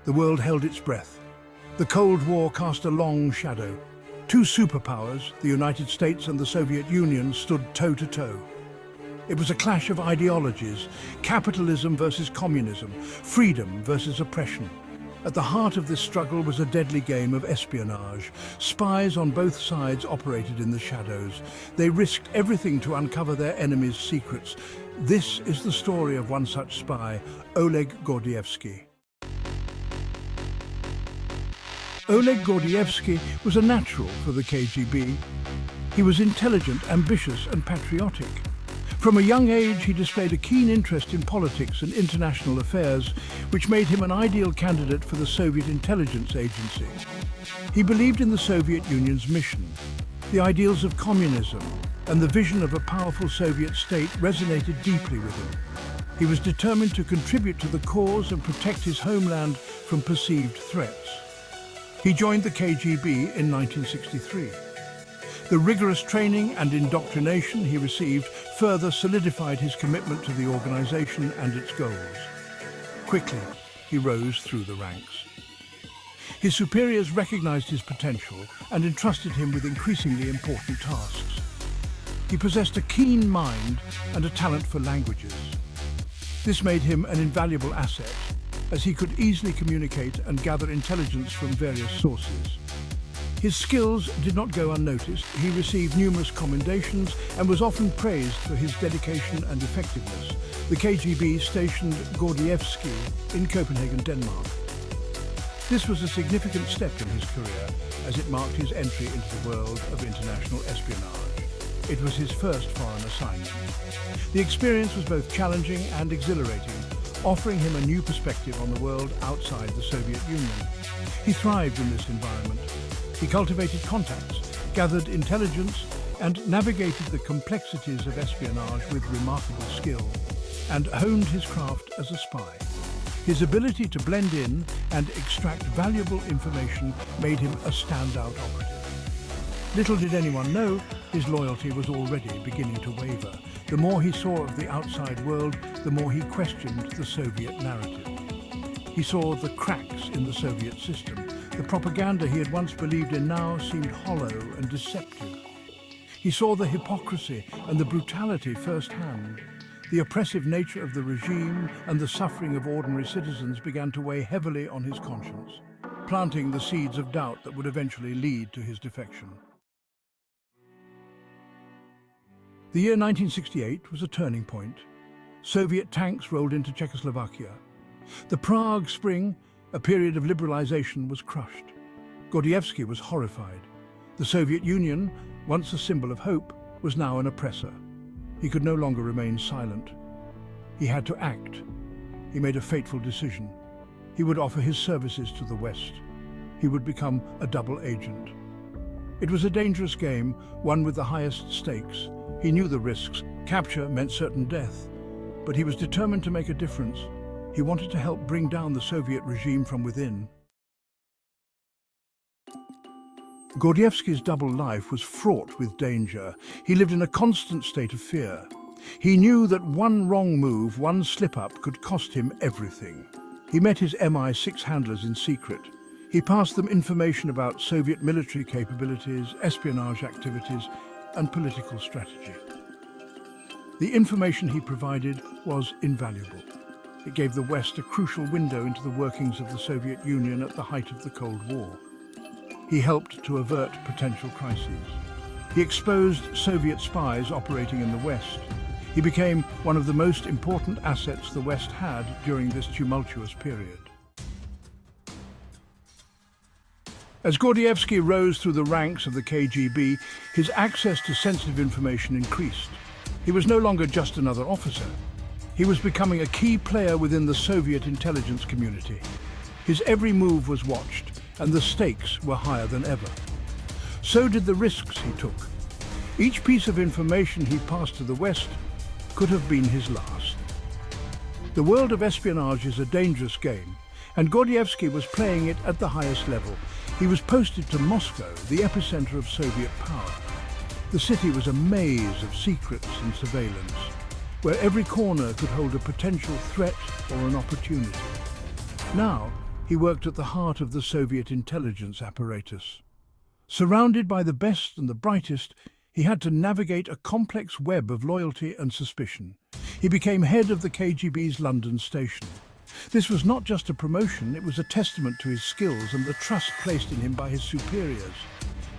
The world held its breath. The Cold War cast a long shadow. Two superpowers, the United States and the Soviet Union, stood toe-to-toe. It was a clash of ideologies, capitalism versus communism, freedom versus oppression. At the heart of this struggle was a deadly game of espionage. Spies on both sides operated in the shadows. They risked everything to uncover their enemies' secrets. This is the story of one such spy, Oleg Gordievsky. Oleg Gordievsky was a natural for the KGB. He was intelligent, ambitious, and patriotic. From a young age, he displayed a keen interest in politics and international affairs, which made him an ideal candidate for the Soviet intelligence agency. He believed in the Soviet Union's mission. The ideals of communism and the vision of a powerful Soviet state resonated deeply with him. He was determined to contribute to the cause and protect his homeland from perceived threats. He joined the KGB in 1963. The rigorous training and indoctrination he received further solidified his commitment to the organization and its goals. Quickly, he rose through the ranks. His superiors recognized his potential and entrusted him with increasingly important tasks. He possessed a keen mind and a talent for languages. This made him an invaluable asset, as he could easily communicate and gather intelligence from various sources. His skills did not go unnoticed. He received numerous commendations and was often praised for his dedication and effectiveness. The KGB stationed Gordievsky in Copenhagen, Denmark. This was a significant step in his career, as it marked his entry into the world of international espionage. It was his first foreign assignment. The experience was both challenging and exhilarating, offering him a new perspective on the world outside the Soviet Union. He thrived in this environment. He cultivated contacts, gathered intelligence, and navigated the complexities of espionage with remarkable skill, and honed his craft as a spy. His ability to blend in and extract valuable information made him a standout operative. Little did anyone know, his loyalty was already beginning to waver. The more he saw of the outside world, the more he questioned the Soviet narrative. He saw the cracks in the Soviet system. The propaganda he had once believed in now seemed hollow and deceptive. He saw the hypocrisy and the brutality firsthand. The oppressive nature of the regime and the suffering of ordinary citizens began to weigh heavily on his conscience, planting the seeds of doubt that would eventually lead to his defection. The year 1968 was a turning point. Soviet tanks rolled into Czechoslovakia. The Prague Spring, a period of liberalization, was crushed. Gordievsky was horrified. The Soviet Union, once a symbol of hope, was now an oppressor. He could no longer remain silent. He had to act. He made a fateful decision. He would offer his services to the West. He would become a double agent. It was a dangerous game, one with the highest stakes. He knew the risks. Capture meant certain death, but he was determined to make a difference. He wanted to help bring down the Soviet regime from within. Gordievsky's double life was fraught with danger. He lived in a constant state of fear. He knew that one wrong move, one slip-up, could cost him everything. He met his MI6 handlers in secret. He passed them information about Soviet military capabilities, espionage activities, and political strategy. The information he provided was invaluable. It gave the West a crucial window into the workings of the Soviet Union at the height of the Cold War. He helped to avert potential crises. He exposed Soviet spies operating in the West. He became one of the most important assets the West had during this tumultuous period. As Gordievsky rose through the ranks of the KGB, his access to sensitive information increased. He was no longer just another officer. He was becoming a key player within the Soviet intelligence community. His every move was watched, and the stakes were higher than ever. So did the risks he took. Each piece of information he passed to the West could have been his last. The world of espionage is a dangerous game, and Gordievsky was playing it at the highest level. He was posted to Moscow, the epicenter of Soviet power. The city was a maze of secrets and surveillance, where every corner could hold a potential threat or an opportunity. Now, He worked at the heart of the Soviet intelligence apparatus. Surrounded by the best and the brightest, he had to navigate a complex web of loyalty and suspicion. He became head of the KGB's London station. This was not just a promotion, it was a testament to his skills and the trust placed in him by his superiors.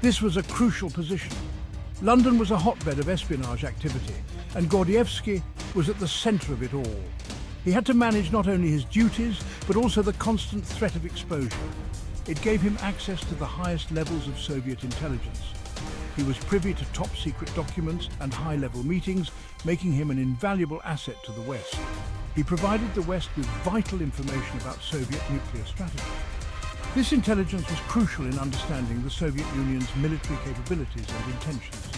This was a crucial position. London was a hotbed of espionage activity, and Gordievsky was at the centre of it all. He had to manage not only his duties, but also the constant threat of exposure. It gave him access to the highest levels of Soviet intelligence. He was privy to top-secret documents and high-level meetings, making him an invaluable asset to the West. He provided the West with vital information about Soviet nuclear strategy. This intelligence was crucial in understanding the Soviet Union's military capabilities and intentions.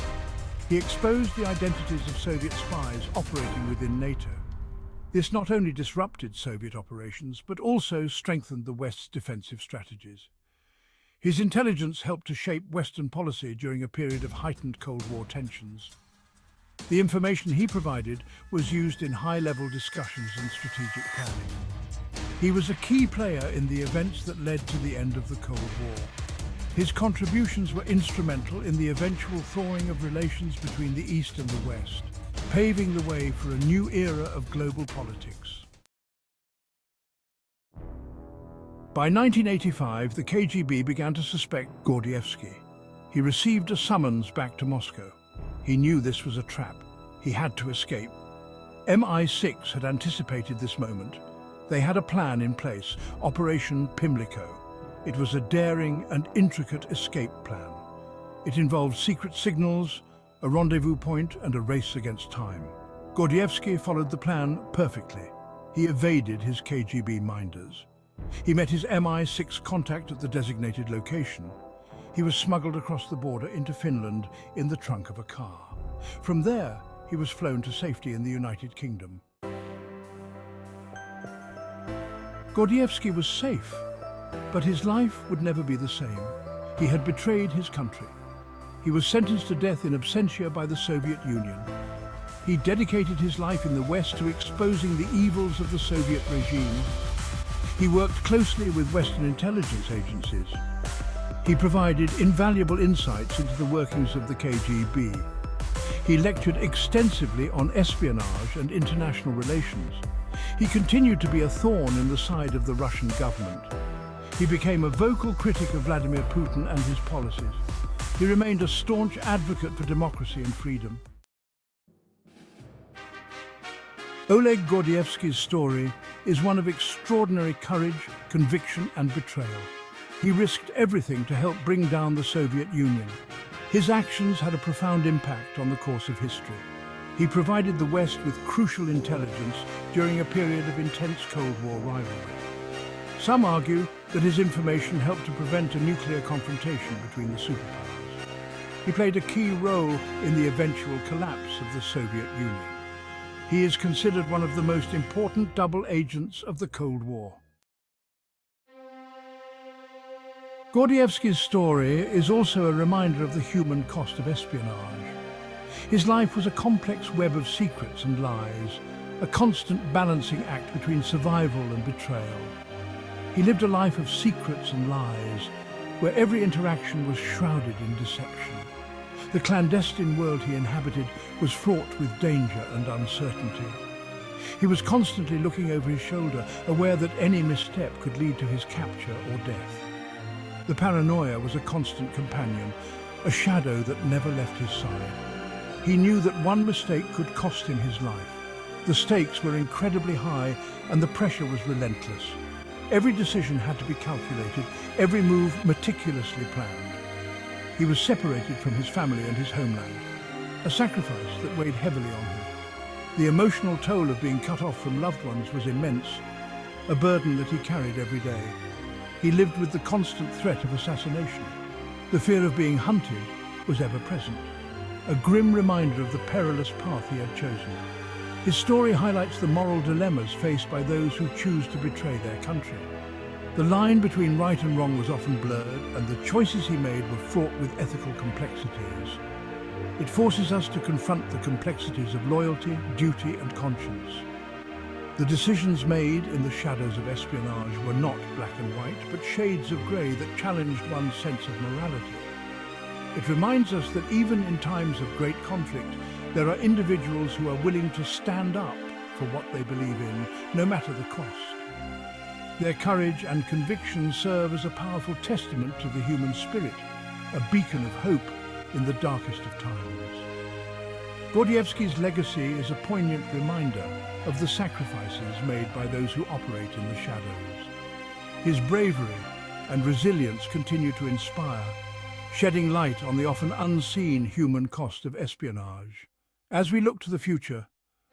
He exposed the identities of Soviet spies operating within NATO. This not only disrupted Soviet operations, but also strengthened the West's defensive strategies. His intelligence helped to shape Western policy during a period of heightened Cold War tensions. The information he provided was used in high-level discussions and strategic planning. He was a key player in the events that led to the end of the Cold War. His contributions were instrumental in the eventual thawing of relations between the East and the West, paving the way for a new era of global politics. By 1985, the KGB began to suspect Gordievsky. He received a summons back to Moscow. He knew this was a trap. He had to escape. MI6 had anticipated this moment. They had a plan in place, Operation Pimlico. It was a daring and intricate escape plan. It involved secret signals, a rendezvous point, and a race against time. Gordievsky followed the plan perfectly. He evaded his KGB minders. He met his MI6 contact at the designated location. He was smuggled across the border into Finland in the trunk of a car. From there, he was flown to safety in the United Kingdom. Gordievsky was safe, but his life would never be the same. He had betrayed his country. He was sentenced to death in absentia by the Soviet Union. He dedicated his life in the West to exposing the evils of the Soviet regime. He worked closely with Western intelligence agencies. He provided invaluable insights into the workings of the KGB. He lectured extensively on espionage and international relations. He continued to be a thorn in the side of the Russian government. He became a vocal critic of Vladimir Putin and his policies. He remained a staunch advocate for democracy and freedom. Oleg Gordievsky's story is one of extraordinary courage, conviction, and betrayal. He risked everything to help bring down the Soviet Union. His actions had a profound impact on the course of history. He provided the West with crucial intelligence during a period of intense Cold War rivalry. Some argue that his information helped to prevent a nuclear confrontation between the superpowers. He played a key role in the eventual collapse of the Soviet Union. He is considered one of the most important double agents of the Cold War. Gordievsky's story is also a reminder of the human cost of espionage. His life was a complex web of secrets and lies, a constant balancing act between survival and betrayal. He lived a life of secrets and lies, where every interaction was shrouded in deception. The clandestine world he inhabited was fraught with danger and uncertainty. He was constantly looking over his shoulder, aware that any misstep could lead to his capture or death. The paranoia was a constant companion, a shadow that never left his side. He knew that one mistake could cost him his life. The stakes were incredibly high and the pressure was relentless. Every decision had to be calculated, every move meticulously planned. He was separated from his family and his homeland, a sacrifice that weighed heavily on him. The emotional toll of being cut off from loved ones was immense, a burden that he carried every day. He lived with the constant threat of assassination. The fear of being hunted was ever present, a grim reminder of the perilous path he had chosen. His story highlights the moral dilemmas faced by those who choose to betray their country. The line between right and wrong was often blurred, and the choices he made were fraught with ethical complexities. It forces us to confront the complexities of loyalty, duty, and conscience. The decisions made in the shadows of espionage were not black and white, but shades of grey that challenged one's sense of morality. It reminds us that even in times of great conflict, there are individuals who are willing to stand up for what they believe in, no matter the cost. Their courage and conviction serve as a powerful testament to the human spirit, a beacon of hope in the darkest of times. Gordievsky's legacy is a poignant reminder of the sacrifices made by those who operate in the shadows. His bravery and resilience continue to inspire, shedding light on the often unseen human cost of espionage. As we look to the future,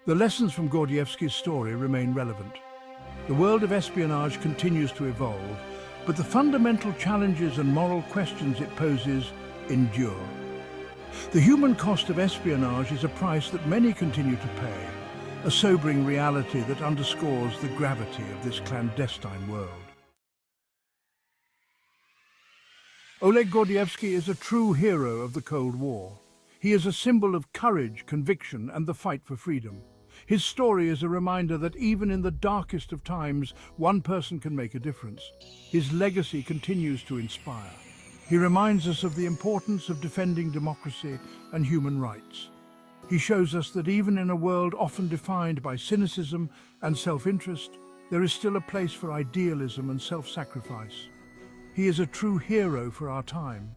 the lessons from Gordievsky's story remain relevant. The world of espionage continues to evolve, but the fundamental challenges and moral questions it poses endure. The human cost of espionage is a price that many continue to pay, a sobering reality that underscores the gravity of this clandestine world. Oleg Gordievsky is a true hero of the Cold War. He is a symbol of courage, conviction, and the fight for freedom. His story is a reminder that even in the darkest of times, one person can make a difference. His legacy continues to inspire. He reminds us of the importance of defending democracy and human rights. He shows us that even in a world often defined by cynicism and self-interest, there is still a place for idealism and self-sacrifice. He is a true hero for our time.